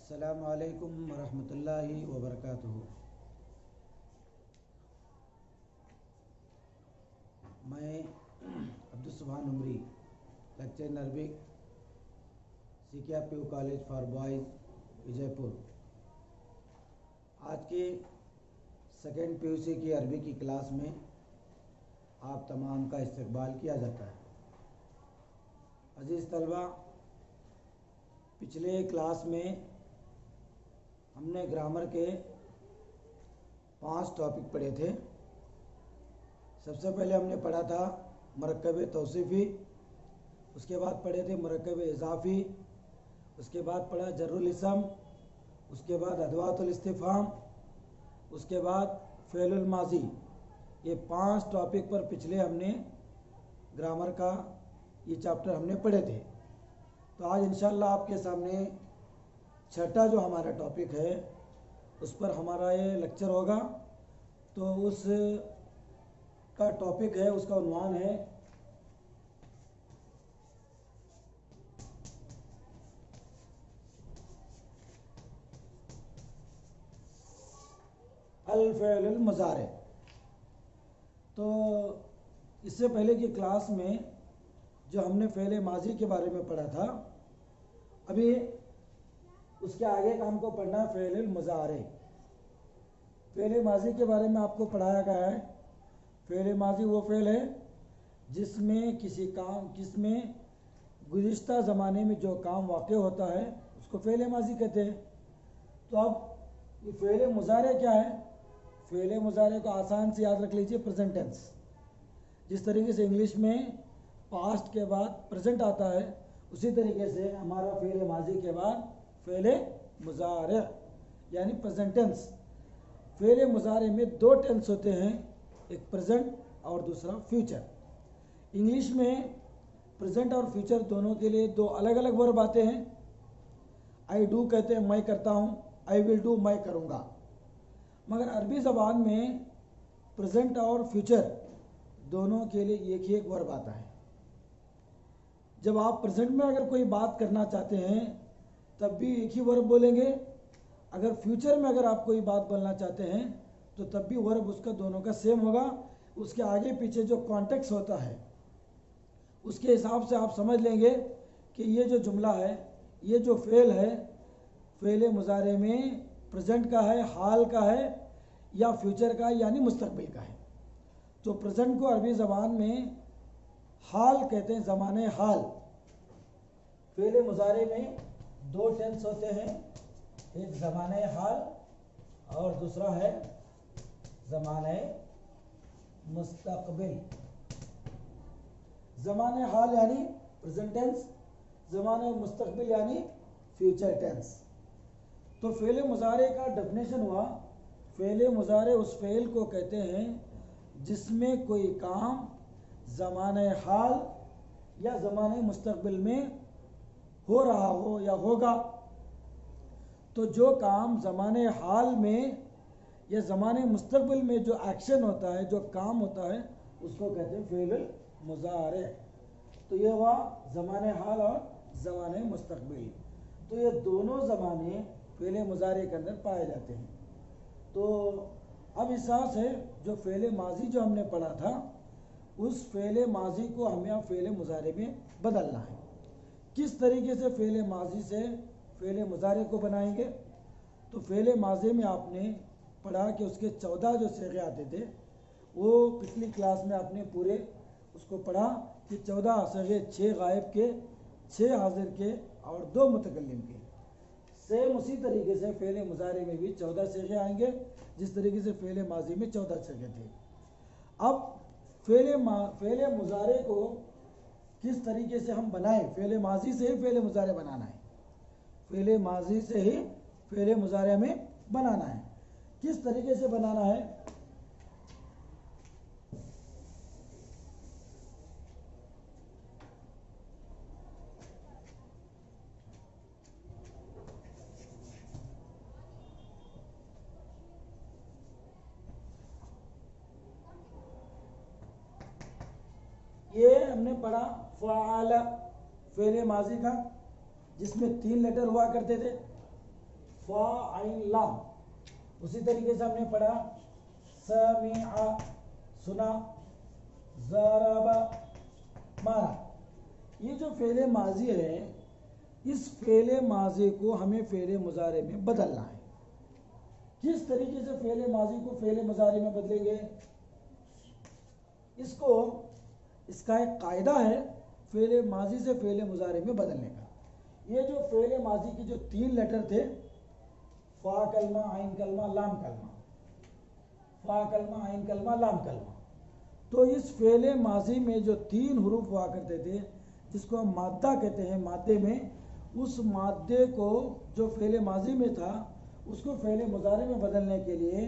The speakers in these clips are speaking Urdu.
السلام علیکم ورحمۃ اللہ وبرکاتہ۔ میں عبدالسبحان عمری، لیکچر ان عربک، سیکیا پیو کالج فار بوائز، وجے پور۔ آج کی سیکنڈ پی یو سی کی عربی کی کلاس میں آپ تمام کا استقبال کیا جاتا ہے۔ عزیز طلبہ، پچھلے کلاس میں ہم نے گرامر کے 5 ٹاپک پڑھے تھے۔ سب سے پہلے ہم نے پڑھا تھا مرکب توصیفی، اس کے بعد پڑھے تھے مرکب اضافی، اس کے بعد پڑھا جر الاسم، اس کے بعد ادوات الاستفہام، اس کے بعد فعل الماضی۔ یہ 5 ٹاپک پر پچھلے ہم نے گرامر کا یہ چیپٹر ہم نے پڑھے تھے۔ تو آج انشاءاللہ آپ کے سامنے چھٹا جو ہمارا ٹاپک ہے اس پر ہمارا یہ لیکچر ہوگا۔ تو اس کا ٹاپک ہے، اس کا عنوان ہے الفعل المضارع۔ تو اس سے پہلے کی کلاس میں جو ہم نے فعل ماضی کے بارے میں پڑھا تھا، ابھی اس کے آگے کا ہم کو پڑھنا ہے فعل المضارع۔ فعل ماضی کے بارے میں آپ کو پڑھایا گیا ہے۔ فعل ماضی وہ فعل ہے جس میں گزشتہ زمانے میں جو کام واقع ہوتا ہے اس کو فعل ماضی کہتے ہیں۔ تو اب یہ فعل مضارع کیا ہے؟ فعل مضارع کو آسان سے یاد رکھ لیجئے، پریزنٹ ٹینس۔ جس طریقے سے انگلش میں پاسٹ کے بعد پریزنٹ آتا ہے، اسی طریقے سے ہمارا فعل ماضی کے بعد فعل مضارع یعنی پریزنٹ ٹینس۔ فعل مضارع میں 2 ٹینس ہوتے ہیں، ایک پریزنٹ اور دوسرا فیوچر۔ انگلش میں پریزنٹ اور فیوچر دونوں کے لیے 2 الگ الگ ورب آتے ہیں۔ آئی ڈو کہتے ہیں میں کرتا ہوں، آئی ول ڈو میں کروں گا۔ مگر عربی زبان میں پریزنٹ اور فیوچر دونوں کے لیے ایک ہی ایک ورب آتا ہے۔ جب آپ پریزنٹ میں اگر کوئی بات کرنا چاہتے ہیں تب بھی ایک ہی ورب بولیں گے، اگر فیوچر میں اگر آپ کوئی بات بولنا چاہتے ہیں تو تب بھی ورب اس کا دونوں کا سیم ہوگا۔ اس کے آگے پیچھے جو کانٹیکس ہوتا ہے اس کے حساب سے آپ سمجھ لیں گے کہ یہ جو جملہ ہے، یہ جو فعل ہے، فعل مضارع میں پریزنٹ کا ہے، حال کا ہے، یا فیوچر کا یعنی مستقبل کا ہے۔ تو پریزنٹ کو عربی زبان میں حال کہتے ہیں، زمانہ حال۔ فعل مضارع میں 2 ٹینس ہوتے ہیں، ایک زمانہ حال اور دوسرا ہے زمانہ مستقبل۔ زمانہ حال یعنی پریزنٹ ٹینس، زمانہ مستقبل یعنی فیوچر ٹینس۔ تو فعل مضارع کا ڈیفینیشن ہوا، فعل مضارع اس فعل کو کہتے ہیں جس میں کوئی کام زمانہ حال یا زمانہ مستقبل میں ہو رہا ہو یا ہوگا۔ تو جو کام زمانہ حال میں یا زمانہ مستقبل میں جو ایکشن ہوتا ہے، جو کام ہوتا ہے، اس کو کہتے ہیں فعل مضارع۔ تو یہ ہوا زمانہ حال اور زمانہ مستقبل۔ تو یہ دونوں زمانے فعل مضارع کے اندر پائے جاتے ہیں۔ تو اب اساس ہے جو فعل ماضی جو ہم نے پڑھا تھا، اس فعل ماضی کو ہمیں فعل مضارع میں بدلنا ہے۔ کس طریقے سے فعل ماضی سے فعل مضارع کو بنائیں گے؟ تو فعل ماضی میں آپ نے پڑھا کہ اس کے 14 جو صیغے آتے تھے، وہ پچھلی کلاس میں آپ نے پورے اس کو پڑھا کہ 14 صیغے، 6 غائب کے، 6 حاضر کے اور 2 متکلم کے۔ سیم اسی طریقے سے فعل مضارع میں بھی 14 صیغے آئیں گے، جس طریقے سے فعل ماضی میں 14 صیغے تھے۔ اب فعل مضارع کو کس طریقے سے ہم بنائیں؟ فعل ماضی سے ہی فعل مضارع بنانا ہے، فعل ماضی سے ہی فعل مضارع میں بنانا ہے۔ کس طریقے سے بنانا ہے؟ یہ ہم نے پڑھا فعل، فعل ماضی کا، جس میں 3 لیٹر ہوا کرتے تھے، فا عین لام. اسی طریقے سے ہم نے پڑھا سمع سنا، ضرب مارا. یہ جو فعل ماضی ہے اس فعل ماضی کو ہمیں فعل مضارع میں بدلنا ہے. کس طریقے سے فعل ماضی کو فعل مضارع میں بدلیں گے؟ اس کا ایک قاعدہ ہے فعل ماضی سے فعل مضارع میں بدلنے کا. یہ جو فعل ماضی کے جو 3 لیٹر تھے، فا کلمہ، عین کلمہ، لام کلمہ، فا کلمہ، عین کلمہ، لام کلمہ، تو اس فعل ماضی میں جو 3 حروف ہوا کرتے تھے جس کو ہم مادہ کہتے ہیں، مادے میں، اس مادے کو جو فعل ماضی میں تھا اس کو فعل مضارع میں بدلنے کے لیے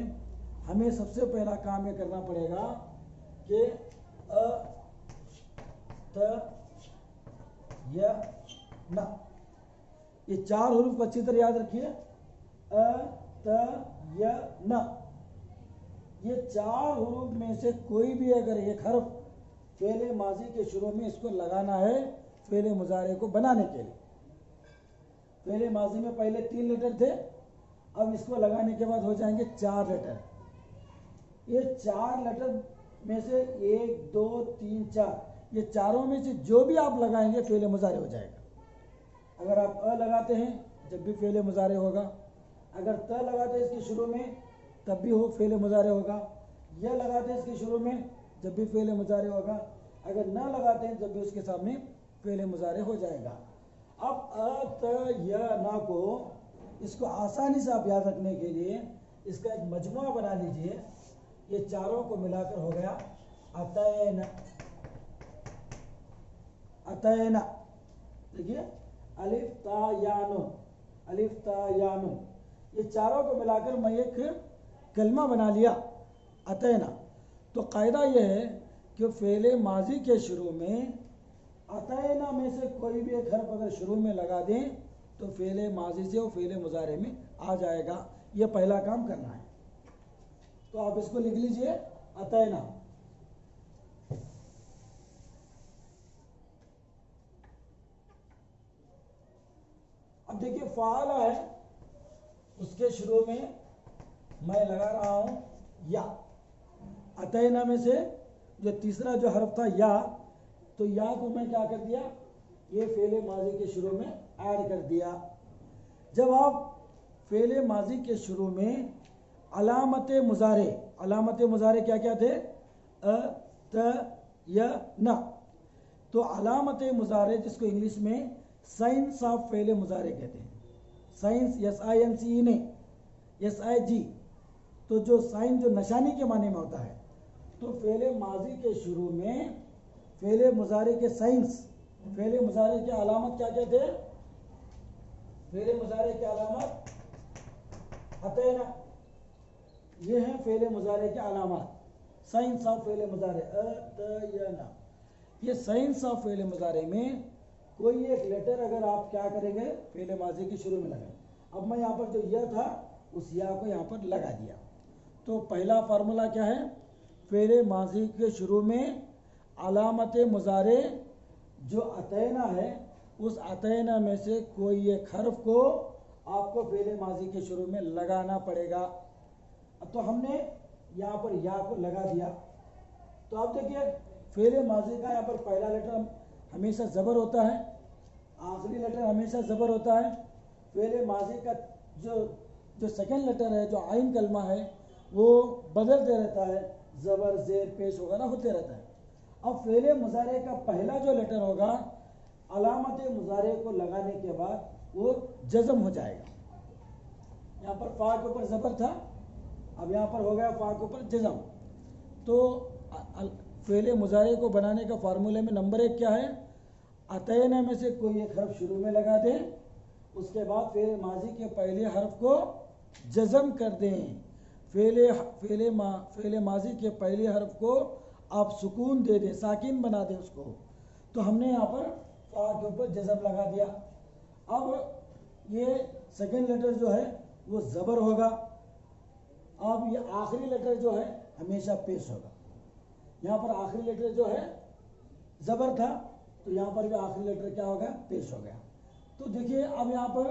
ہمیں سب سے پہلا کام یہ کرنا پڑے گا کہ ت ی ن، یہ 4 حروف کو اچھی طرح یاد رکھیے. ت ی ن، یہ 4 حروف میں سے کوئی بھی اگر ایک حرف فعل ماضی کے شروع میں اس کو لگانا ہے فعل مضارع کو بنانے کے لیے. فعل ماضی میں پہلے 3 لیٹر تھے، اب اس کو لگانے کے بعد ہو جائیں گے 4 لیٹر. یہ 4 لیٹر میں سے 1 2 3 4، یہ چاروں میں سے جو بھی آپ لگائیں گے فعل مضارع ہو جائے گا. اگر آپ لگاتے ہیں جب بھی فعل مضارع ہوگا، اگر ت لگاتے ہیں اس کے شروع میں تب بھی فعل مضارع ہوگا، یا لگاتے ہیں اس کے شروع میں جب بھی فعل مضارع ہوگا، اگر نہ لگاتے ہیں جب بھی اس کے سامنے فعل مضارع ہو جائے گا. اب ت ی ن کو اس کو آسانی سے آپ یاد رکھنے کے لیے اس کا ایک مجموعہ بنا لیجئے. یہ چاروں کو ملا کر ہو گیا اتین. اتین، دیکھیے الف تا یا نون، الف تا یا نون، یہ چاروں کو ملا کر میں ایک کلمہ بنا لیا اتینا. تو قاعدہ یہ ہے کہ فعل ماضی کے شروع میں اتینا میں سے کوئی بھی ایک حرف اگر شروع میں لگا دیں تو فعل ماضی سے وہ فعل مضارع میں آ جائے گا. یہ پہلا کام کرنا ہے. تو آپ اس کو لکھ لیجئے اتینا. اب دیکھیے فعال ہے، اس کے شروع میں میں لگا رہا ہوں یا. اتینا میں سے جو تیسرا جو حرف تھا یا، تو یا کو میں کیا کر دیا، یہ فعل ماضی کے شروع میں ایڈ کر دیا. جب آپ فعل ماضی کے شروع میں علامت مضارع کیا کیا تھے، ت ی ن، تو علامت مضارع جس کو انگلش میں سائنس آف فعل مضارع کہتے ہیں، سائنس SINC SIG، تو جو سائن جو نشانی کے معنی میں ہوتا ہے، تو فعل ماضی کے شروع میں فعل مضارع کے سائنس، فعل مضارع کے علامت کیا کیا تھے، فعل مضارع کے علامت اتینا، یہ ہیں فعل مضارع کے علامات. سائنس آف فعل مضارع اتینا. یہ سائنس آف فعل مضارع میں کوئی ایک لیٹر اگر آپ کیا کریں گے فعل ماضی کے شروع میں لگائیں. اب میں یہاں پر جو یا تھا اس یا کو یہاں پر لگا دیا. تو پہلا فارمولا کیا ہے، فعل ماضی کے شروع میں علامت مضارع جو اتینا ہے، اس اتینا میں سے کوئی ایک حرف کو آپ کو فعل ماضی کے شروع میں لگانا پڑے گا. تو ہم نے یہاں پر یا کو لگا دیا. تو آپ دیکھیے فعل ماضی کا یہاں پر پہلا لیٹر ہمیشہ زبر ہوتا ہے، آخری لیٹر ہمیشہ زبر ہوتا ہے. فعل ماضی کا جو سیکنڈ لیٹر ہے، جو عین کلمہ ہے، وہ بدلتے رہتا ہے، زبر زیر پیش وغیرہ ہوتے رہتا ہے. اب فعل مضارع کا پہلا جو لیٹر ہوگا علامت مضارع کو لگانے کے بعد وہ جزم ہو جائے گا. یہاں پر فا کے اوپر زبر تھا، اب یہاں پر ہو گیا فا کے اوپر جزم. تو فعل مضارع کو بنانے کا فارمولے میں نمبر 1 کیا ہے، اتینا میں سے کوئی ایک حرف شروع میں لگا دیں، اس کے بعد فعل ماضی کے پہلے حرف کو جزم کر دیں. فعل ماضی کے پہلے حرف کو آپ سکون دے دیں، ساکن بنا دیں اس کو. تو ہم نے یہاں پر فا کے اوپر جزم لگا دیا. اب یہ سیکنڈ لیٹر جو ہے وہ زبر ہوگا. اب یہ آخری لیٹر جو ہے ہمیشہ پیش ہوگا. یہاں پر آخری لیٹر جو ہے زبر تھا، تو یہاں پر بھی آخری لیٹر کیا ہوگا، پیش ہو گیا. تو دیکھیے اب یہاں پر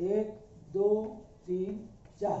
1 2 3 4।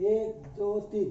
1 2 3।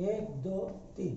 1 2 3।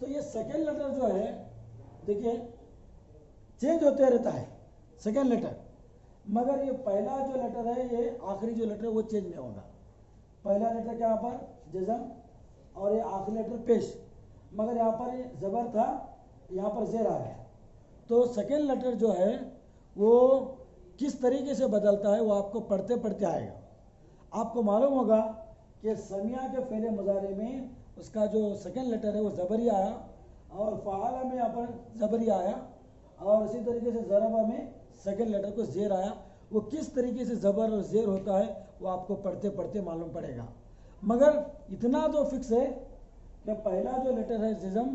تو یہ سیکنڈ لیٹر جو ہے دیکھیے چینج ہوتے رہتا ہے سیکنڈ لیٹر، مگر یہ پہلا جو لیٹر ہے یہ آخری جو لیٹر ہے وہ چینج نہیں ہوگا. پہلا لیٹر کیا یہاں پر جزم اور یہ آخری لیٹر پیش، مگر یہاں پر زبر تھا یہاں پر زیر آ گیا. تو سیکنڈ لیٹر جو ہے وہ کس طریقے سے بدلتا ہے وہ آپ کو پڑھتے پڑھتے آئے گا. آپ کو معلوم ہوگا کہ سمیہ کے فعل مضارع میں اس کا جو سیکنڈ لیٹر ہے وہ زبری آیا، اور فعالہ میں یہاں پر زبری آیا، اور اسی طریقے سے ضربہ میں سیکنڈ لیٹر کو زیر آیا. وہ کس طریقے سے زبر اور زیر ہوتا ہے وہ آپ کو پڑھتے پڑھتے معلوم پڑے گا. مگر اتنا تو فکس ہے کہ پہلا جو لیٹر ہے جزم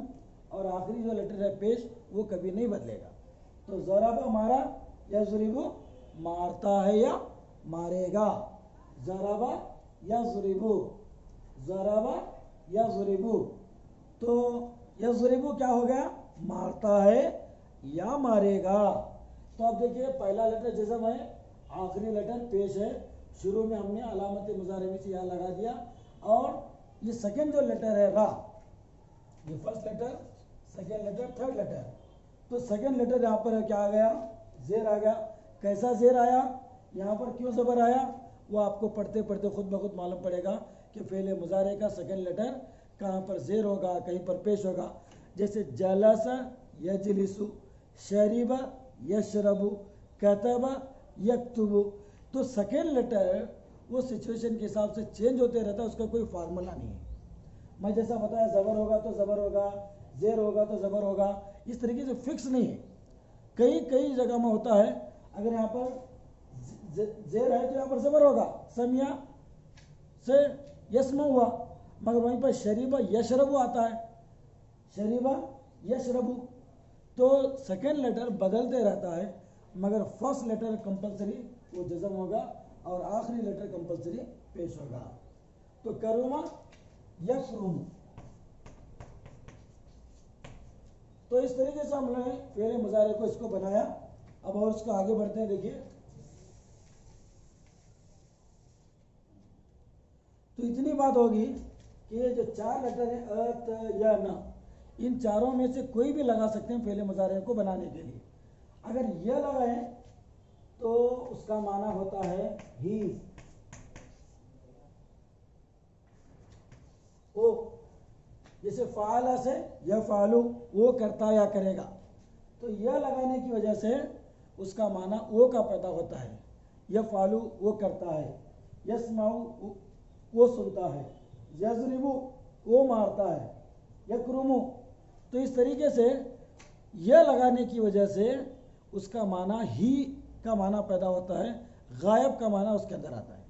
اور آخری جو لیٹر ہے پیش وہ کبھی نہیں بدلے گا. تو ضربہ مارا یا ضربو مارتا ہے یا مارے گا، ضربہ یا ضربو، ضربہ یا ضربو. تو یا ضربو کیا ہو گیا مارتا ہے یا مارے گا. تو اب دیکھیے پہلا لیٹر جزم ہے، آخری لیٹر پیش ہے. شروع میں ہم نے علامت مضارع میں سے یہاں لگا دیا، اور یہ سیکنڈ جو لیٹر ہے را، یہ first letter, second letter, third letter. تو سیکنڈ لیٹر یہاں پر کیا آ گیا زیر آ گیا. کیسا زیر آیا، یہاں پر کیوں زبر آیا، وہ آپ کو پڑھتے پڑھتے خود بخود معلوم پڑے گا کہ فعل مضارع کا سیکنڈ لیٹر کہاں پر زیر ہوگا، کہیں پر پیش ہوگا. جیسے جلس یجلس، شرب یشرب، کتب یکتب. تو سیکنڈ لیٹر وہ سچویشن کے حساب سے چینج ہوتے رہتا ہے، اس کا کوئی فارمولا نہیں ہے. میں جیسا بتایا زبر ہوگا تو زبر ہوگا، زیر ہوگا تو زبر ہوگا، اس طریقے سے فکس نہیں ہے. کئی جگہ میں ہوتا ہے، اگر یہاں پر زیر ہے تو یہاں پر زبر ہوگا، سمیہ سے یسمع ہوا، مگر وہیں پر شریبہ یشربو آتا ہے، شریبہ یشربو. تو سیکنڈ لیٹر بدلتے رہتا ہے، مگر فرسٹ لیٹر کمپلسری وہ جزم ہوگا اور آخری لیٹر کمپلسری پیش ہوگا. تو کروما یکرم. تو اس طریقے سے ہم نے فعل مضارع کو اس کو بنایا. اب اور اس کو آگے بڑھتے ہیں. دیکھیے تو اتنی بات ہوگی کہ یہ جو چار لیٹر ہیں ات یا نا، ان چاروں میں سے کوئی بھی لگا سکتے ہیں فعل مضارع کو بنانے کے لیے. اگر یہ لگائیں تو اس کا معنی ہوتا ہے ہی، او، جیسے فعال سے یفعلو، وہ کرتا یا کرے گا. تو یہ لگانے کی وجہ سے اس کا معنی او کا پیدا ہوتا ہے. یفعلو وہ کرتا ہے، یسمعو وہ سنتا ہے، یضربو وہ مارتا ہے، یکرمو. تو اس طریقے سے یہ لگانے کی وجہ سے اس کا معنی ہی کا معنی پیدا ہوتا ہے، غائب کا معنی اس کے اندر آتا ہے.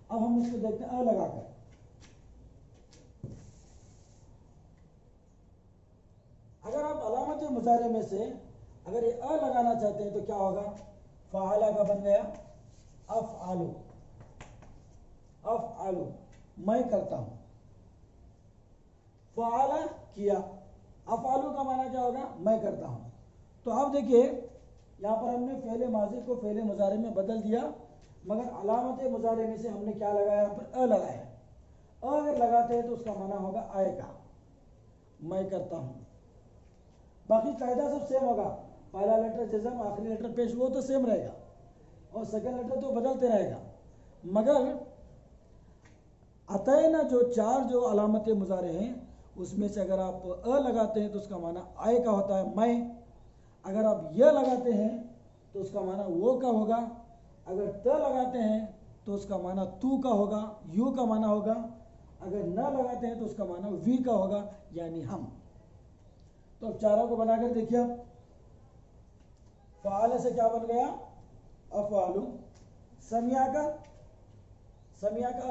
اب ہم اس کو دیکھتے ہیں لگا کر. اگر آپ علامت مضارع میں سے اگر یہ لگانا چاہتے ہیں تو کیا ہوگا، فعالہ کا بن گیا افعلو، افعلو میں کرتا ہوں، فعالہ کیا، افعلو کا معنی کیا ہوگا میں کرتا ہوں. تو آپ دیکھیے یہاں پر ہم نے فعل ماضی کو فعل مضارع میں بدل دیا، مگر علامت مضارع میں سے ہم نے کیا لگایا، یہاں پر لگایا. اگر لگاتے ہیں تو اس کا معنی ہوگا آئے گا، میں کرتا ہوں. باقی قاعدہ سب سیم ہوگا، پہلا لیٹر جزم، آخری لیٹر پیش، وہ تو سیم رہے گا، اور سیکنڈ لیٹر تو بدلتے رہے گا. مگر عطینا جو چار جو علامت مضارع ہیں اس میں سے اگر آپ لگاتے ہیں تو اس کا معنی آئے کا ہوتا ہے میں. اگر آپ یہ لگاتے ہیں تو اس کا معنی وہ کا ہوگا. اگر لگاتے ہیں تو اس کا معنی تو کا ہوگا، یو کا معنی ہوگا. اگر نہ لگاتے ہیں تو اس کا معنی وی کا ہوگا، یعنی ہم. تو اب چاروں کو بنا کر دیکھیے. فعال سے کیا بن گیا افعالو. سمیع کا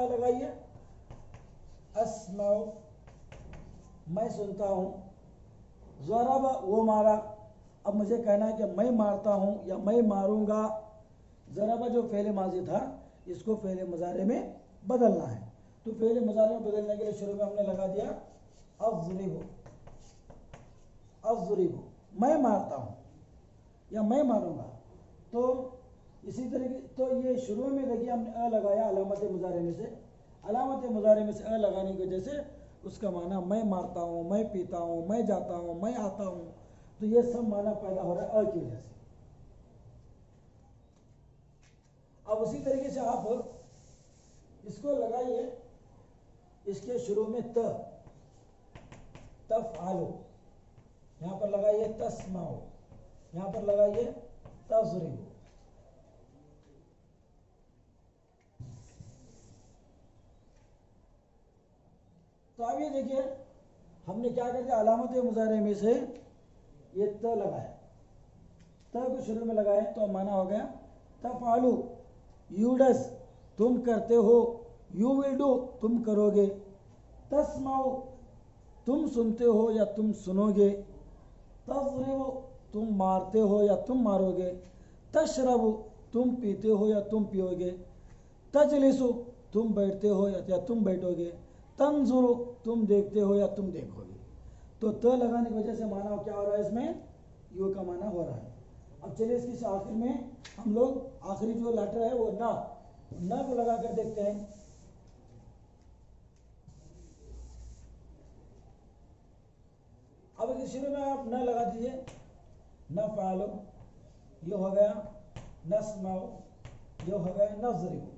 لگائیے اسمع، میں سنتا ہوں. ضرب وہ مارا، اب مجھے کہنا ہے کہ میں مارتا ہوں یا میں ماروں گا. ضرب جو فعل ماضی تھا اس کو فعل مضارع میں بدلنا ہے. تو فعل مضارع میں بدلنے کے لیے شروع میں ہم نے لگا دیا اضرب، اضرب میں مارتا ہوں یا میں ماروں گا. تو اسی طریقے تو یہ شروع میں دیکھیے ہم نے لگایا علامت مضارع میں سے. علامت مضارع میں سے لگانے کی وجہ سے اس کا معنی میں مارتا ہوں، میں پیتا ہوں، میں جاتا ہوں، میں آتا ہوں. تو یہ سب معنی پیدا ہو رہا ہے کی وجہ سے. اب اسی طریقے سے آپ اس کو لگائیے، اس کے شروع میں تفعلو، یہاں پر لگائیے تسمعو، یہاں پر لگائیے تضربو. تو اب یہ دیکھیے ہم نے کیا کر دیا، علامت مضارع میں سے یہ لگایا، کو شروع میں لگائے تو معنی ہو گیا تفعلو، یو ڈز تم کرتے ہو، یو ول ڈو تم کرو گے، تسمعو تم سنتے ہو یا تم سنو گے، تضربو تم مارتے ہو یا تم مارو گے، تشربو تم پیتے ہو یا تم پیو گے، تجلسو تم بیٹھتے ہو یا تم بیٹھو گے، تنظرو تم دیکھتے ہو یا تم دیکھو گے. تو لگانے کی وجہ سے معنی کیا ہو رہا ہے، اس میں یو کا معنی ہو رہا ہے. اب چلیے اس کی آخر میں ہم لوگ آخری جو لیٹر ہے وہ نہ کو لگا کر دیکھتے ہیں. اب شروع میں آپ نہ لگا دیجیے، نفعلو یہ ہو گیا، نسمعو یہ ہو گیا، نضربو.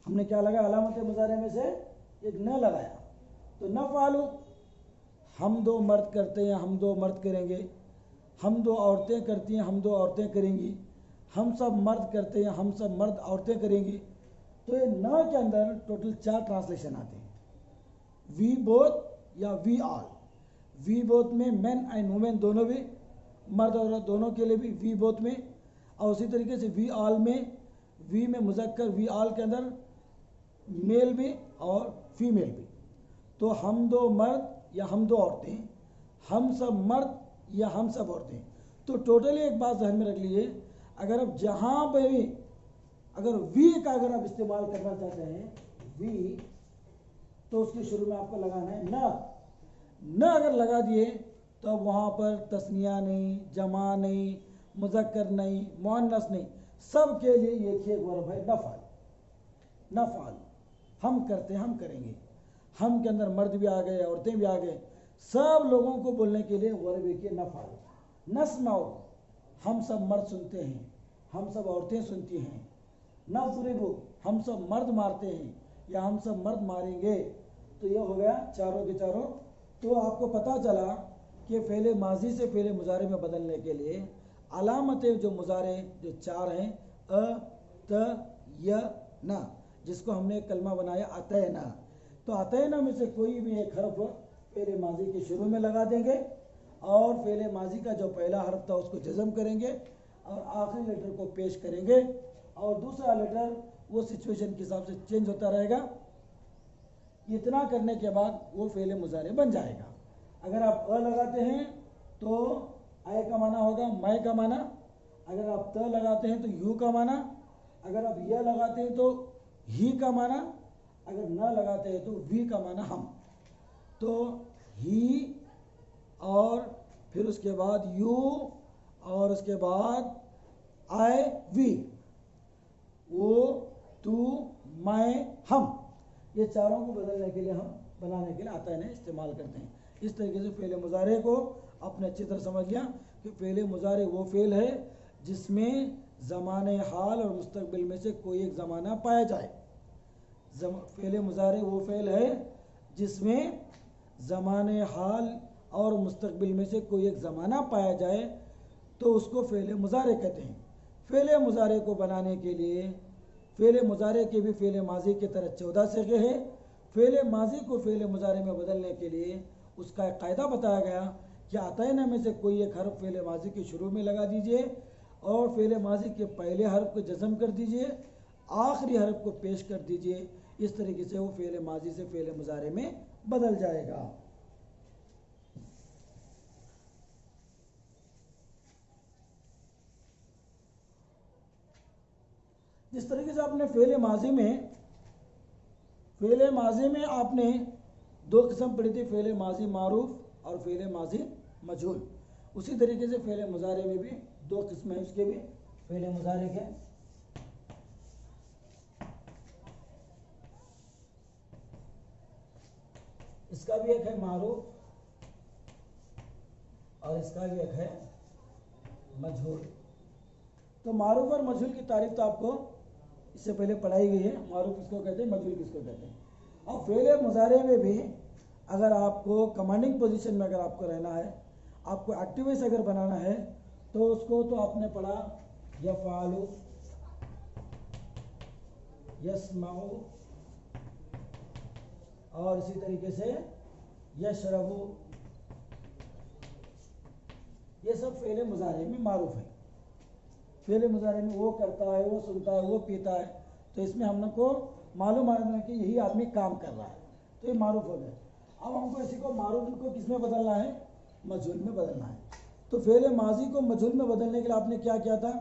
ہم نے کیا لگا، علامت مضارع میں سے ایک نہ لگایا. تو نفعلو ہم دو مرد کرتے ہیں، ہم دو مرد کریں گے، ہم دو عورتیں کرتی ہیں، ہم دو عورتیں کریں گی، ہم سب مرد کرتے ہیں، ہم سب مرد عورتیں کریں گی. تو یہ نہ کے اندر ٹوٹل 4 ٹرانسلیشن آتے ہیں، وی بوتھ یا وی آل. وی بوتھ میں مین اینڈ وومن دونوں بھی، مرد اور عورت دونوں کے لیے بھی وی بوتھ میں، اور اسی طریقے سے وی آل میں، وی میں مذکر، وی آل کے اندر میل بھی اور فیمیل بھی. تو ہم دو مرد یا ہم دو عورتیں، ہم سب مرد یا ہم سب عورتیں. تو ٹوٹلی ایک بات ذہن میں رکھ لیجیے، اگر آپ جہاں پہ بھی اگر وی کا اگر آپ استعمال کرنا چاہتے ہیں، وی، تو اس کے شروع میں آپ کو لگانا ہے نہ اگر لگا دیے تو اب وہاں پر تثنیہ نہیں، جمع نہیں، مذکر نہیں، مؤنث نہیں، سب کے لیے یہ ایک ورب ہے نفعل. ہم کرتے ہیں، ہم کریں گے، ہم کے اندر مرد بھی آ گئے، عورتیں بھی آ گئے، سب لوگوں کو بولنے کے لیے ورب ایک ہے نفعل. نسمعو ہم سب مرد سنتے ہیں، ہم سب عورتیں سنتی ہیں. نضربو ہم سب مرد مارتے ہیں یا ہم سب مرد ماریں گے. تو یہ ہو گیا چاروں کے چاروں. تو آپ کو پتہ چلا کہ فعل ماضی سے فعل مضارع میں بدلنے کے لیے علامتیں جو مضارع جو 4 ہیں، ت ی ن، جس کو ہم نے کلمہ بنایا اتینا. تو اتینا میں سے کوئی بھی ایک حرف فعل ماضی کے شروع میں لگا دیں گے، اور فعل ماضی کا جو پہلا حرف تھا اس کو جزم کریں گے، اور آخری لیٹر کو پیش کریں گے، اور دوسرا لیٹر وہ سچویشن کے حساب سے چینج ہوتا رہے گا. اتنا کرنے کے بعد وہ فعل مضارع بن جائے گا. اگر آپ لگاتے ہیں تو اے کا معنی ہوگا میں کا معنی، اگر آپ لگاتے ہیں تو یو کا معنی، اگر آپ یہ لگاتے ہیں تو ہی کا معنی، اگر نہ لگاتے ہیں تو وی کا معنی ہم. تو ہی اور پھر اس کے بعد یو اور اس کے بعد آئی وی، وہ تو میں ہم، یہ چاروں کو بدلنے کے لیے ہم بنانے کے لیے اتینا استعمال کرتے ہیں. اس طریقے سے فعل مضارع کو اپنے اچھی طرح سمجھ لیا کہ فعل مضارع وہ فعل ہے جس میں زمانہ حال اور مستقبل میں سے کوئی ایک زمانہ پایا جائے. فعل مضارع وہ فعل ہے جس میں زمانہ حال اور مستقبل میں سے کوئی ایک زمانہ پایا جائے تو اس کو فعل مضارع کہتے ہیں. فعل مضارع کو بنانے کے لیے فعل مضارع کے بھی فعل ماضی کی طرح 14 صیغے ہیں. فعل ماضی کو فعل مضارع میں بدلنے کے لیے اس کا ایک قاعدہ بتایا گیا کہ اتینا میں سے کوئی ایک حرف فعل ماضی کے شروع میں لگا دیجئے، اور فعل ماضی کے پہلے حرف کو جزم کر دیجئے، آخری حرف کو پیش کر دیجئے. اس طریقے سے وہ فعل ماضی سے فعل مضارع میں بدل جائے گا. جس طریقے سے آپ نے فعل ماضی میں آپ نے 2 قسم پڑھی تھی، فعل ماضی معروف اور فعل ماضی مجہول. اسی طریقے سے فعل مضارع میں بھی 2 قسم ہیں اس کے بھی، فعل مضارع کے اس کا بھی ایک ہے معروف اور اس کا بھی ایک ہے مجہول. تو معروف اور مجہول کی تعریف تو آپ کو اس سے پہلے پڑھائی گئی ہے. معروف کس کو کہتے ہیں, مجہول کس کو کہتے ہیں. اور فعل مضارع میں بھی اگر آپ کو کمانڈنگ پوزیشن میں اگر آپ کو رہنا ہے, آپ کو ایکٹیو وائس اگر بنانا ہے, تو اس کو تو آپ نے پڑھا یفعل, یسمع, اور اسی طریقے سے یشرب. یہ سب فعل مضارع میں معروف ہے. فعل مضارع میں وہ کرتا ہے, وہ سنتا ہے, وہ پیتا ہے, تو اس میں ہم لوگ کو معلوم ہے کہ یہی آدمی کام کر رہا ہے, تو یہ معروف ہو گیا. اب ہم کو اسی کو معروف کو کس میں بدلنا ہے, مجہول میں بدلنا ہے. تو فعل ماضی کو مجہول میں بدلنے کے لیے آپ نے کیا کیا تھا,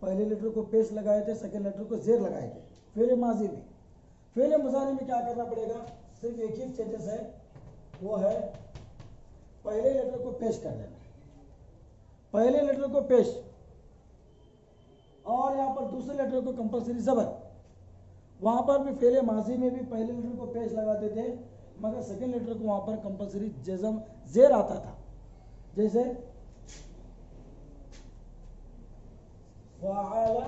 پہلے لیٹر کو پیش لگائے تھے, سیکنڈ لیٹر کو زیر لگائے تھے فعل ماضی میں. فعل مضارع میں کیا کرنا پڑے گا, صرف ایک ہی چینجز ہے, وہ ہے پہلے لیٹر کو پیش کر دینا, پہلے لیٹر کو پیش, اور یہاں پر دوسرے لیٹر کو کمپلسری زبر. وہاں پر بھی فعل ماضی میں بھی پہلے لیٹر کو پیش لگاتے تھے, مگر سیکنڈ لیٹر کو وہاں پر کمپلسری جزم زیر آتا تھا. جیسے فعل,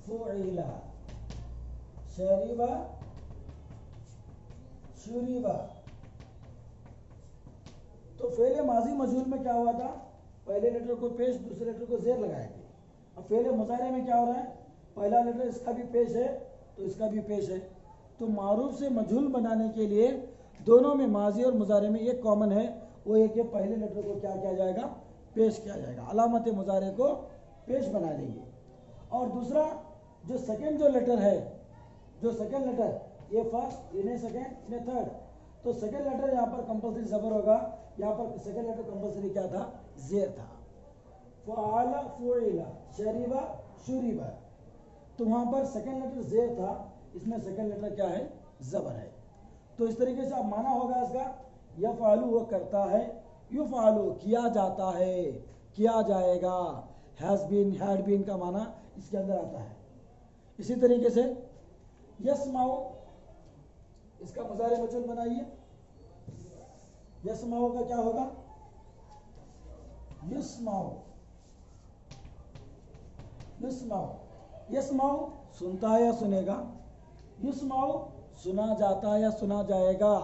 فعل, شرب, شرب. تو فعل ماضی مجہول میں کیا ہوا تھا, پہلے لیٹر کو پیش, دوسرے لیٹر کو زیر لگائے تھے. اب فعل مضارع میں کیا ہو رہا ہے, پہلا لیٹر اس کا بھی پیش ہے تو اس کا بھی پیش ہے. تو معروف سے مجہول بنانے کے لیے دونوں میں ماضی اور مضارع میں ایک کامن ہے, وہ ایک پہلے لیٹر کو کیا کیا جائے گا, پیش کیا جائے گا, علامت مضارع کو پیش بنا دیں گے. اور دوسرا جو سیکنڈ جو لیٹر ہے, جو سیکنڈ لیٹر, یہ فرسٹ, انہیں سیکنڈ, انہیں تھرڈ, تو سیکنڈ لیٹر یہاں پر کمپلسری زبر ہوگا. یہاں پر سیکنڈ لیٹر کمپلسری کیا تھا, زیر تھا. فعل, فعل, شرب, شرب. تو وہاں پر سیکنڈ لیٹر زیر تھا, اس میں سیکنڈ لیٹر کیا ہے, زبر ہے. تو اس طریقے سے اب مانا ہوگا اس کا, یفعل وہ کرتا ہے, یفعل کیا جاتا ہے, کیا جائے گا. ہیز بین, ہیڈ بین کا مانا اس کے اندر آتا ہے. اسی طریقے سے یسمع, اس کا مضارع مجہول بنائیے. یسمع کا کیا ہوگا, یسمع, یسمع. یسمع سنتا ہے یا سنے گا, یسمع سنا جاتا ہے یا سنا جائے گا.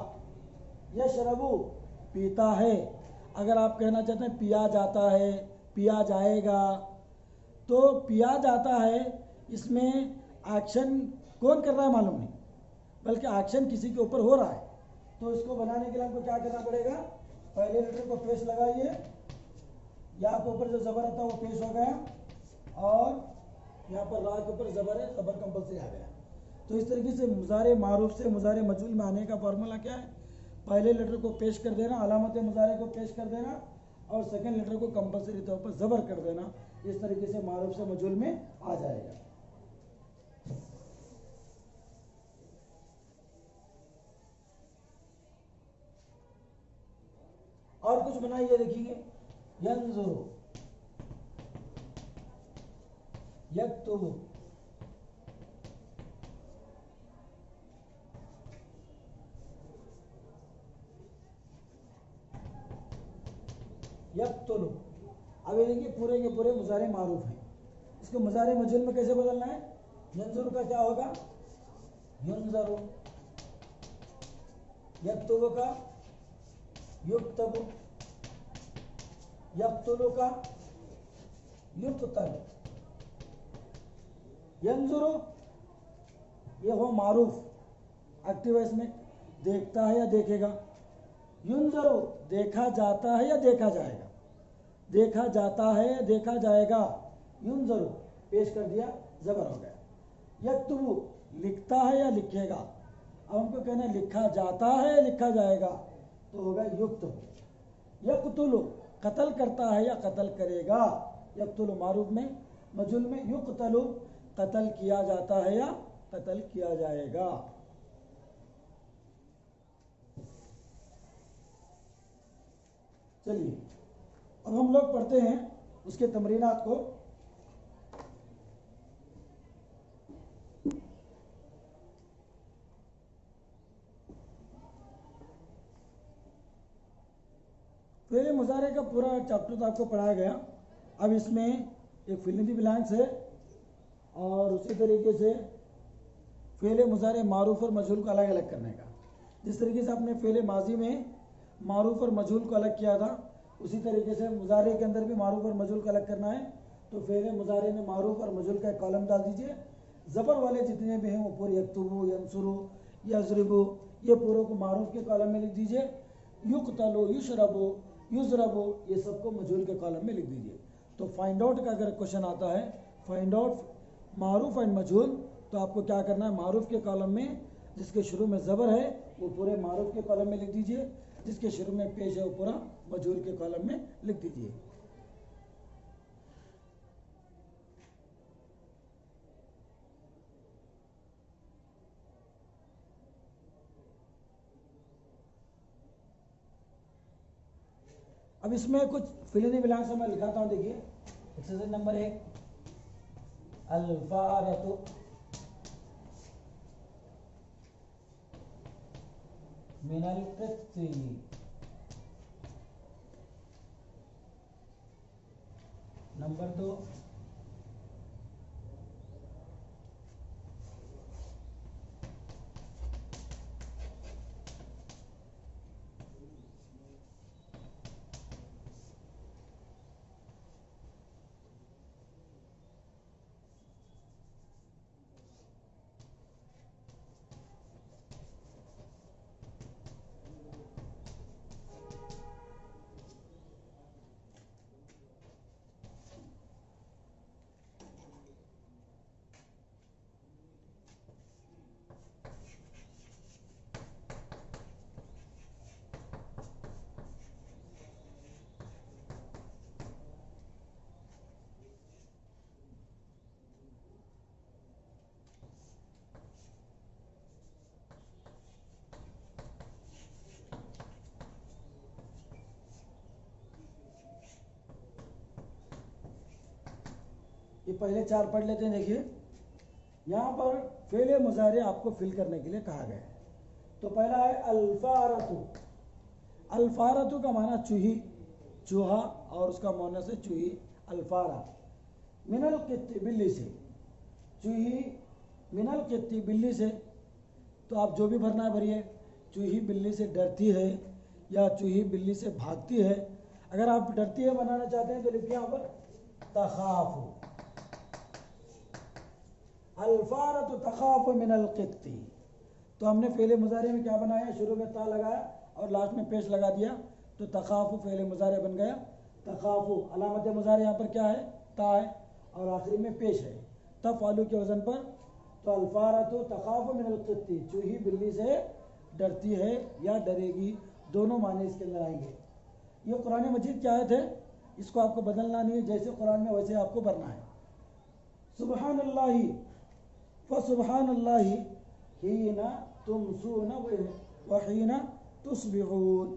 یشرب پیتا ہے. اگر آپ کہنا چاہتے ہیں پیا جاتا ہے, پیا جائے گا, تو پیا جاتا ہے اس میں ایکشن کون کر رہا ہے معلوم نہیں, بلکہ ایکشن کسی کے اوپر ہو رہا ہے. تو اس کو بنانے کے لیے ہم کو کیا کرنا پڑے گا, پہلے لیٹر کو پیش لگائیے, یہاں کے اوپر جو زبر آتا ہے وہ پیش ہو گیا, اور یہاں پر را کے اوپر زبر ہے, زبر کمپلسری آ گیا. تو اس طریقے سے مضارع معروف سے مضارع مجہول میں آنے کا فارمولا کیا ہے, پہلے لیٹر کو پیش کر دینا, علامت مضارع کو پیش کر دینا, اور سیکنڈ لیٹر کو کمپلسری طور پر زبر کر دینا. اس طریقے سے معروف سے مجہول میں آ جائے گا. اور کچھ بنائیے, دیکھیے, ینظر, یکتب, یقتل. اب یہ دیکھیے پورے کے پورے مضارع معروف ہیں. اس کو مضارع مجہول میں کیسے بدلنا ہے, ینظر کا کیا ہوگا, ینظر. یکتب کا یکتب, یقتل کا یقتل. ینظر یہ ہو معروف, ایکٹیو وائس میں دیکھتا ہے یا دیکھے گا. ینظر دیکھا جاتا ہے یا دیکھا جائے گا, دیکھا جاتا ہے یا دیکھا جائے گا. ینظر پیش کر دیا, زبر ہو گیا. یکتب لکھتا ہے یا لکھے گا. اب ہم کو کہنا ہے لکھا جاتا ہے یا لکھا جائے گا, تو ہوگا یکتب. یقتل قتل کرتا ہے یا قتل کرے گا. یقتل معروف میں, مجہول میں یقتل قتل کیا جاتا ہے یا قتل کیا جائے گا. چلیے اب ہم لوگ پڑھتے ہیں اس کے تمرینات کو. فعل مضارع کا پورا چیپٹر تو آپ کو پڑھایا گیا. اب اس میں ایک فل ان دی بلینکس ہے اور اسی طریقے سے فعل مضارع معروف اور مجہول کو الگ الگ کرنے کا. جس طریقے سے آپ نے فعل ماضی میں معروف اور مجہول کو الگ کیا تھا اسی طریقے سے مضارع کے اندر بھی معروف اور مجہول کو الگ کرنا ہے. تو فعل مضارع میں معروف اور مجہول کا ایک کالم ڈال دیجئے. زبر والے جتنے بھی ہیں وہ پورے یکتبو ینصرو یضربو یہ پوروں کو معروف کے کالم میں لکھ دیجئے. یقتلو یشربو یضربو یہ سب کو مجہول کے کالم میں لکھ دیجئے. تو فائنڈ آؤٹ کا اگر کوشچن آتا ہے فائنڈ آؤٹ معروف اینڈ مجہول تو آپ کو کیا کرنا ہے معروف کے کالم میں جس کے شروع میں زبر ہے وہ پورے معروف کے کالم میں لکھ دیجئے. جس کے شروع میں پیش ہے وہ پورا مجہول کے کالم میں لکھ دیجئے. اب اس میں کچھ فل ان دی بلینکس میں لکھاتا ہوں. دیکھیے ایکسرسائز نمبر 1 الفارۃ من القط. نمبر 2 یہ پہلے 4 پڑھ لیتے ہیں. دیکھیے یہاں پر فعل مضارع آپ کو فل کرنے کے لیے کہا گیا ہے. تو پہلا ہے الفارۃ. الفارۃ کا معنی چوہی چوہا اور اس کا مؤنث ہے چوہی. الفارہ من القط بلی سے. چوہی من القط بلی سے. تو آپ جو بھی بھرنا ہے بھریے. چوہی بلی سے ڈرتی ہے یا چوہی بلی سے بھاگتی ہے. اگر آپ ڈرتی ہے بنانا چاہتے ہیں تو لکھیے یہاں پر تخاف. الفارۃ تخاف من القط. تو ہم نے فعل مضارع میں کیا بنایا شروع میں تا لگایا اور لاسٹ میں پیش لگا دیا تو تخاف فعل مضارع بن گیا. تخاف علامت مضارع یہاں پر کیا ہے تا ہے اور آخری میں پیش ہے تفعلوا کے وزن پر. تو الفارۃ تخاف من القط چوہی بلی سے ڈرتی ہے یا ڈرے گی. دونوں معنی اس کے اندر آئیں گے. یہ قرآن مجید کی آیت ہے. اس کو آپ کو بدلنا نہیں ہے جیسے قرآن میں ویسے آپ کو بھرنا ہے. سبحان اللہ فسبحان اللہ حین تمسون وحین تصبحون.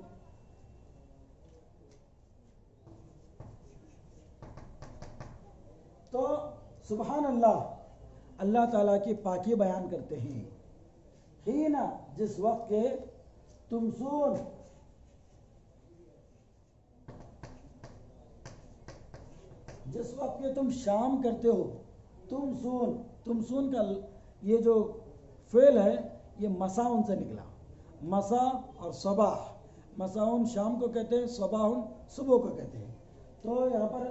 تو سبحان اللہ اللہ تعالیٰ کی پاکی بیان کرتے ہیں. حین جس وقت کے تمسون جس وقت کے تم شام کرتے ہو. تمسون کا یہ جو فعل ہے یہ مساؤن سے نکلا. مسا اور صباح. مساؤن شام کو کہتے ہیں صباحن صبح کو کہتے ہیں. تو یہاں پر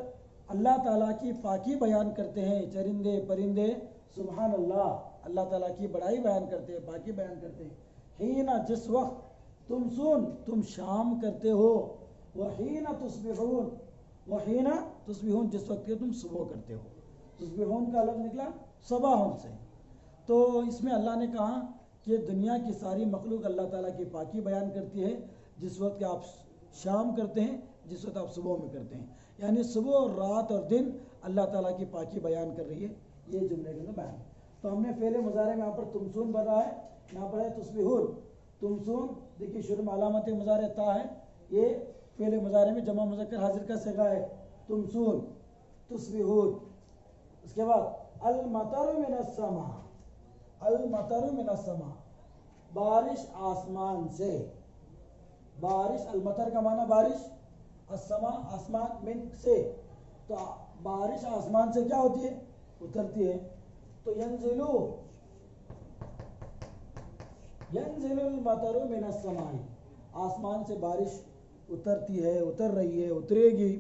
اللہ تعالیٰ کی پاکی بیان کرتے ہیں چرندے پرندے. سبحان اللہ اللہ تعالیٰ کی بڑائی بیان کرتے ہیں پاکی بیان کرتے ہیں. حین جس وقت تم شام کرتے ہو. وحین تصبحون وحین تصبحون جس وقت کے تم صبح کرتے ہو. تصبحون کا لفظ نکلا صباحن سے. تو اس میں اللہ نے کہا کہ دنیا کی ساری مخلوق اللہ تعالیٰ کی پاکی بیان کرتی ہے جس وقت کہ آپ شام کرتے ہیں جس وقت آپ صبح میں کرتے ہیں. یعنی صبح اور رات اور دن اللہ تعالیٰ کی پاکی بیان کر رہی ہے. یہ جملے کے اندر بیان. تو ہم نے فعل مضارع میں یہاں پر تمسون بھر رہا ہے. یہاں پر ہے تصبحون. تمسون دیکھیے شروع میں علامت مضارع تا ہے. یہ فعل مضارع میں جمع مذکر حاضر کا صیغہ ہے. تمسون تصبحون. اس کے بعد المطر من السماء. المطر من السماء بارش آسمان سے. بارش المطر کا معنی بارش السما آسمان, من سے, تو بارش آسمان سے کیا ہوتی ہے, اترتی ہے. تو ینزل المطر من السماء, آسمان سے بارش اترتی ہے, اتر رہی ہے, اترے گی.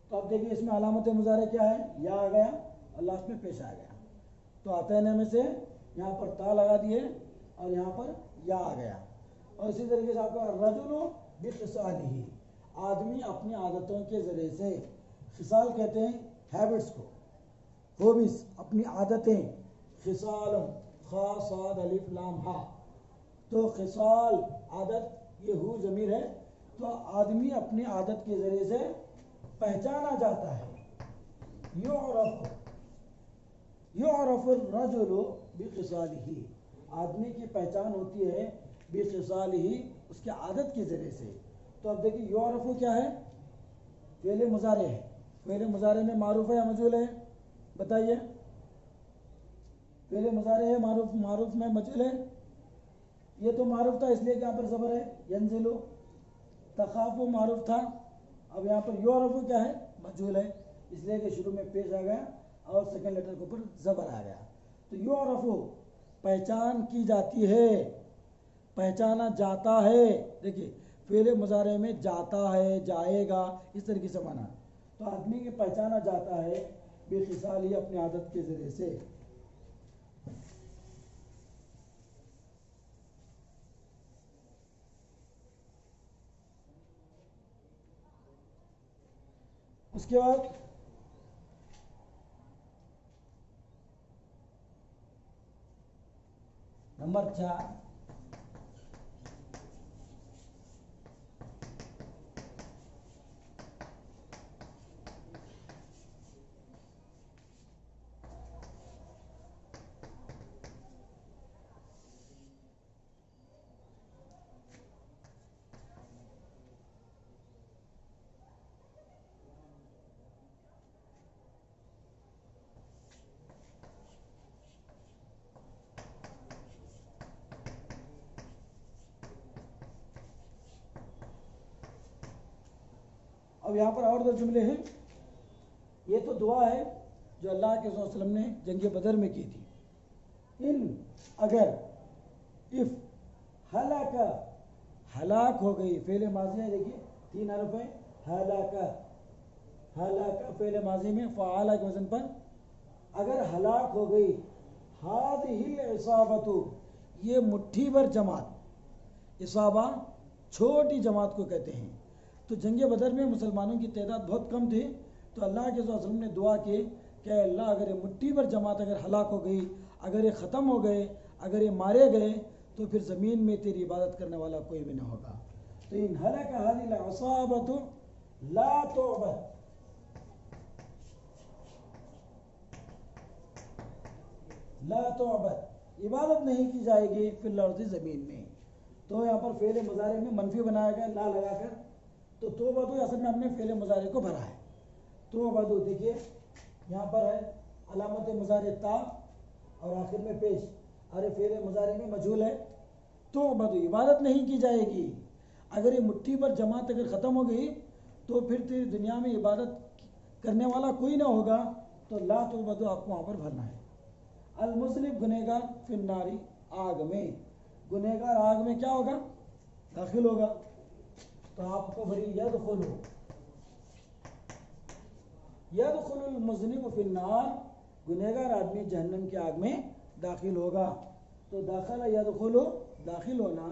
تو اب دیکھیے اس میں علامت مضارع کیا ہے, یا آ گیا اور لاسٹ میں پیش آ گیا. تو آتینا میں سے یہاں پر تا لگا دیے اور یہاں پر یا آ گیا. اور اسی طریقے سے آپ کا الرجل بخصالہ, آدمی اپنی عادتوں کے ذریعے سے, خصال کہتے ہیں ہیبٹس کو, ہابیز اپنی عادتیں, خصال خا صاد الف لام ہا, تو خصال عادت یہ ہو ضمیر ہے. تو آدمی اپنی عادت کے ذریعے سے پہچانا جاتا ہے. یعرف الرجل بخصالہ, آدمی کی پہچان ہوتی ہے بخصالہ, اس کی عادت کے ذریعے سے. تو اب دیکھیے یعرف کیا ہے, فعل مضارع ہے. فعل مضارع میں معروف ہے یا مجہول ہے, بتائیے. فعل مضارع ہے, معروف میں مجہول ہے. یہ تو معروف تھا اس لیے کہ یہاں پر زبر ہے, ینزلو. تخاف معروف تھا, اب یہاں پر یعرف کیا ہے, مجہول ہے, اس لیے کہ شروع میں پیش آ گیا اور سیکنڈ لیٹر کے اوپر زبر آ گیا. تو یعرف پہچان کی جاتی ہے, پہچانا جاتا ہے. دیکھیے فعل مضارع میں جاتا ہے, جائے گا, اس طریقے سے مانا. تو آدمی کی پہچانا جاتا ہے بخصالہ, اپنی عادت کے ذریعے سے. اس کے بعد نمبر 4, اب یہاں پر اور 2 جملے ہیں. یہ تو دعا ہے جو اللہ کے صلی اللہ علیہ وسلم نے جنگ بدر میں کی تھی. ان اگر, اف ہلاک, ہلاک ہو گئی, فعل ماضی ہے, دیکھیے 3 حرف ہیں, ہلاک, ہلاک فعل ماضی میں فعال کے وزن پر, اگر ہلاک ہو گئی, ہذہ العصابۃ, یہ مٹھی بھر جماعت, عصابہ چھوٹی جماعت کو کہتے ہیں. تو جنگ بدر میں مسلمانوں کی تعداد بہت کم تھی. تو اللہ کے صلی اللہ علیہ وسلم نے دعا کی کہ اللہ اگر یہ مٹھی بھر جماعت اگر ہلاک ہو گئی, اگر یہ ختم ہو گئے, اگر یہ مارے گئے, تو پھر زمین میں تیری عبادت کرنے والا کوئی بھی نہ ہوگا. تو ان ہلک هذه العصابۃ لا تعبد, لا تعبد, عبادت نہیں کی جائے گی فی الارض, زمین میں. تو یہاں پر فعل مضارع میں منفی بنایا گیا لا لگا کر. تو توبدو اصل میں ہم نے فعل مضارع کو بھرا ہے. توبدو دیکھیے یہاں پر ہے علامت مضارع تا اور آخر میں پیش, اور فعل مضارع میں مجہول ہے. توبدو عبادت نہیں کی جائے گی, اگر یہ مٹھی پر جماعت اگر ختم ہو گئی تو پھر تیری دنیا میں عبادت کرنے والا کوئی نہ ہوگا. تو لا توبدو آپ کو وہاں پر بھرنا ہے. المذنب گنہگار فی النار, آگ میں, گنہگار آگ میں کیا ہوگا, داخل ہوگا. تو آپ کو بھری یدخل, یدخل المذنب فی النار, گنہگار آدمی جہنم کی آگ میں داخل ہوگا. تو داخل یدخل, داخل ہونا,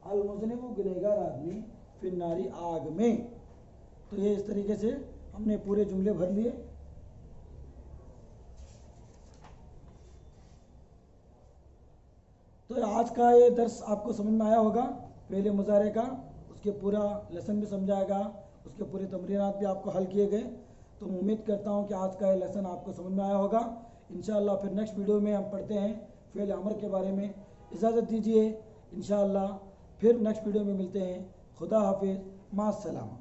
المذنب گنہگار آدمی فی النار, آگ میں. تو یہ اس طریقے سے ہم نے پورے جملے بھر لیے. تو آج کا یہ درس آپ کو سمجھ میں آیا ہوگا فعل مضارع کا, اس کے پورا لیسن بھی سمجھایا گا, اس کے پورے تمرینات بھی آپ کو حل کیے گئے. تو میں امید کرتا ہوں کہ آج کا یہ لیسن آپ کو سمجھ میں آیا ہوگا. انشاءاللہ پھر نیکسٹ ویڈیو میں ہم پڑھتے ہیں فعل امر کے بارے میں. اجازت دیجیے, انشاءاللہ پھر نیکسٹ ویڈیو میں ملتے ہیں. خدا حافظ, مع السلامہ.